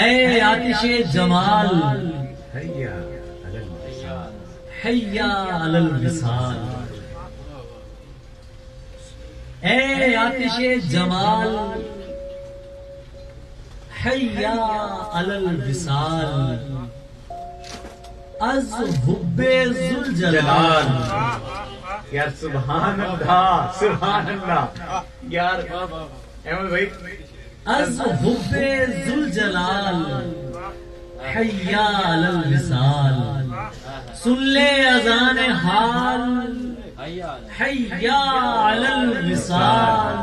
اے آتش جمال حیا علی الوصال، حیا علی الوصال، اے آتش جمال حیا علی الوصال، از حب ذوالجلال. یار سبحان اللہ، سبحان اللہ یار. احمد بھائی از حب ذوالجلال حیا علی الوصال، سن لے اذان حال حیا علی الوصال،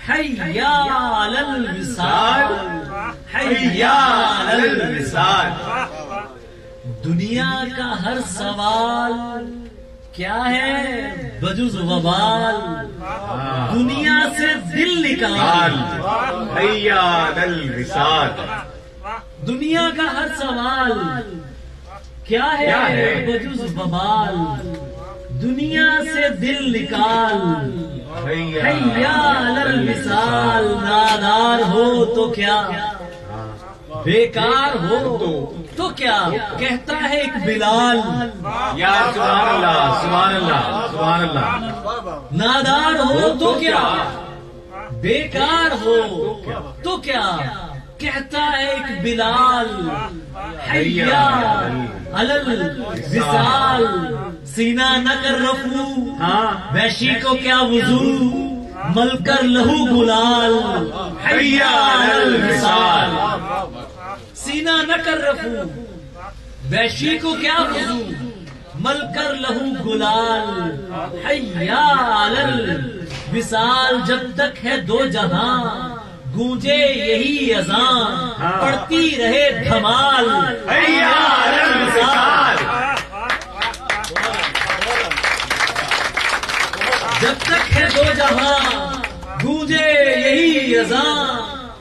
حیا علی الوصال، حیا علی الوصال. دنیا کا ہر سوال کیا ہے بجز وبال، دنیا سے دل نکال حیا علی الوصال. دنیا کا ہر سوال کیا ہے بجز وبال، دنیا سے دل نکال حیا علی الوصال. نادار ہو تو کیا، بیکار ہو تو کیا، کہتا ہے ایک بلال. یار سبحان اللہ، سبحان اللہ، سبحان اللہ. نادار ہو تو کیا، بیکار ہو تو کیا، کہتا ہے ایک بلال حیا علی الوصال. سینہ نہ کر رفو وحشی کو کیا وضو، مل کر لہو گلال حیا علی الوصال. سینہ نہ کر رفو وحشی کو کیا وضو، مل کر لہو گلال حیا علی الوصال. جب تک ہے دو جہاں گونجے یہی اذان، پڑتی رہے دھمال حیا علی الوصال. جب تک ہے دو جہاں گونجے یہی اذان،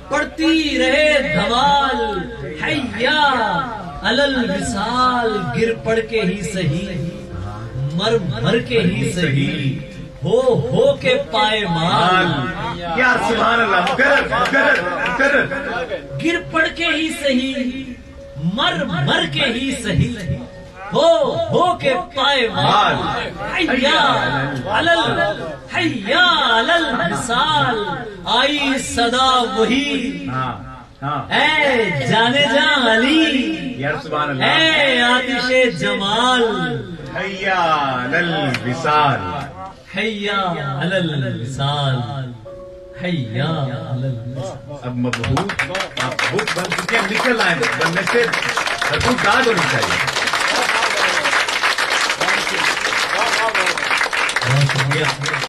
پڑتی رہے دھمال حیا علی الوصال. گر پڑ کے ہی سہی، مر مر کے ہی سہی، ہو کے پائے مال. یار سبحان اللہ، مکرر. گر پڑ کے ہی سہی، مر مر کے ہی سہی، ہو کے پائے مال حیا علی الوصال. آئی صدا وہی اے جانے جان علی، یار سبحان اللہ. اے آتش جمال حیا علی الوصال، حیا علی الوصال، حیا علی الوصال. اب مبہوت بن چکے ہیں، نکل آئے بننے سے حدود داد ہونی چاہیے. بہت شکریہ.